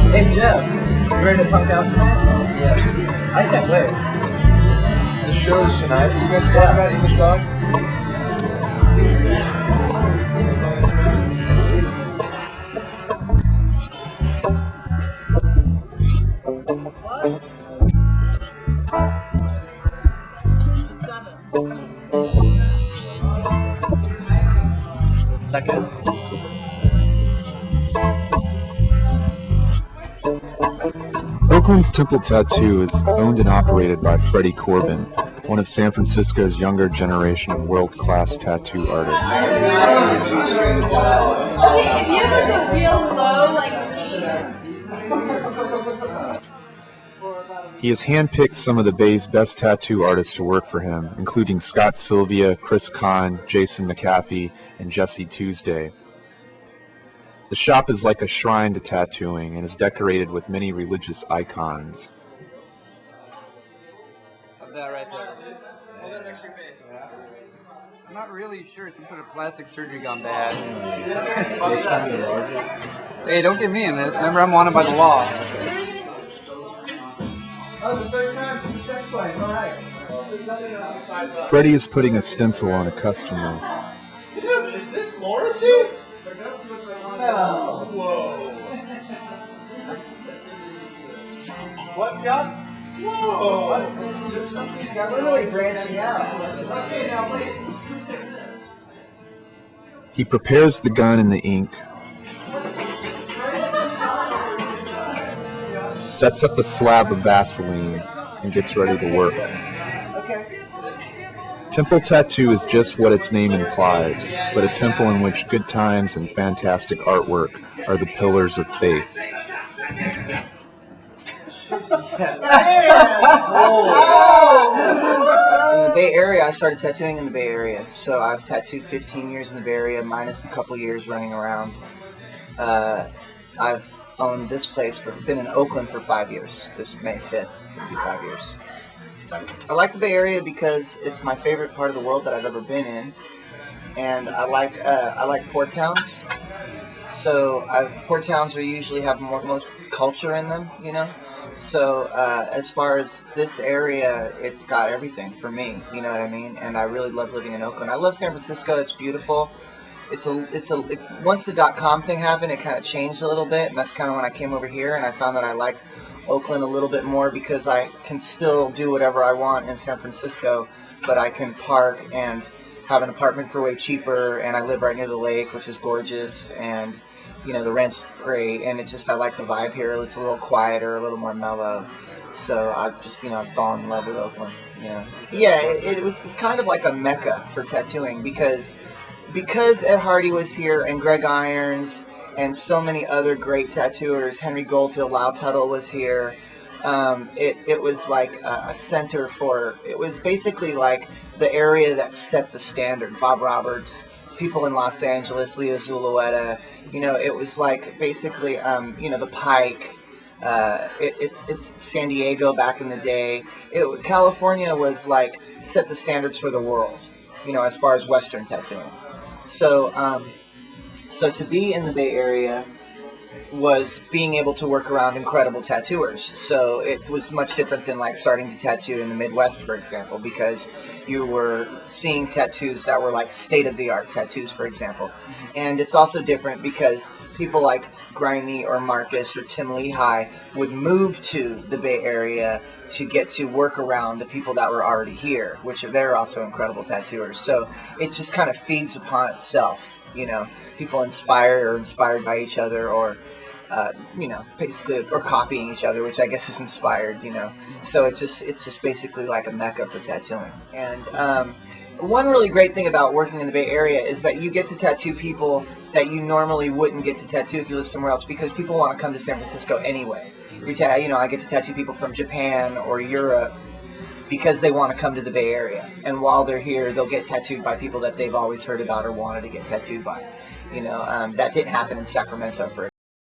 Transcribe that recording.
Hey Jeff, you ready to punk out tonight? Yeah. I can't wait. The show's tonight. You guys talk about English Dog? Is that good? Oakland's Temple Tattoo is owned and operated by Freddie Corbin, one of San Francisco's younger generation of world-class tattoo artists. If you have a real low, like He has handpicked some of the Bay's best tattoo artists to work for him, including Scott Sylvia, Chris Kahn, Jason McAfee, and Jesse Tuesday. The shop is like a shrine to tattooing and is decorated with many religious icons. That right there. Hold that next to your face. I'm not really sure. Some sort of plastic surgery gone bad. Hey, don't get me in this. Remember, I'm wanted by the law. Freddie is putting a stencil on a customer. Dude, is this Morrissey? No. Whoa. What, John? Whoa. We're really branching out. Okay, now wait. He prepares the gun and the ink, sets up a slab of Vaseline, and gets ready to work. Temple Tattoo is just what its name implies, but a temple in which good times and fantastic artwork are the pillars of faith. In the Bay Area, I started tattooing in the Bay Area. So I've tattooed 15 years in the Bay Area, minus a couple years running around. I've owned this place been in Oakland for 5 years. This is May 5th, it'll be 5 years. I like the Bay Area because it's my favorite part of the world that I've ever been in, and I like port towns. So port towns usually have most culture in them, you know. So as far as this area, it's got everything for me, you know what I mean. And I really love living in Oakland. I love San Francisco. It's beautiful. Once the .com thing happened, it kind of changed a little bit, and that's kind of when I came over here, and I found that I liked Oakland a little bit more because I can still do whatever I want in San Francisco, but I can park and have an apartment for way cheaper, and I live right near the lake, which is gorgeous, and you know the rent's great, and it's just I like the vibe here. It's a little quieter, a little more mellow, so I've just I've fallen in love with Oakland. You know, yeah, it's kind of like a mecca for tattooing because Ed Hardy was here and Greg Irons and so many other great tattooers. Henry Goldfield, Lau Tuttle was here. It was like a center for, it was basically like the area that set the standard. Bob Roberts, people in Los Angeles, Leo Zulueta, it was like basically, the Pike. It's San Diego back in the day. California was like set the standards for the world, as far as Western tattooing. So to be in the Bay Area was being able to work around incredible tattooers. So it was much different than like starting to tattoo in the Midwest, for example, because you were seeing tattoos that were like state-of-the-art tattoos, for example. And it's also different because people like Grimy or Marcus or Tim Lehigh would move to the Bay Area to get to work around the people that were already here, which they're also incredible tattooers. So it just kind of feeds upon itself, people inspired by each other or, basically, or copying each other, which I guess is inspired, So it's just basically like a mecca for tattooing. And one really great thing about working in the Bay Area is that you get to tattoo people that you normally wouldn't get to tattoo if you live somewhere else, because people want to come to San Francisco anyway. I get to tattoo people from Japan or Europe because they want to come to the Bay Area, and while they're here, they'll get tattooed by people that they've always heard about or wanted to get tattooed by. That didn't happen in Sacramento, for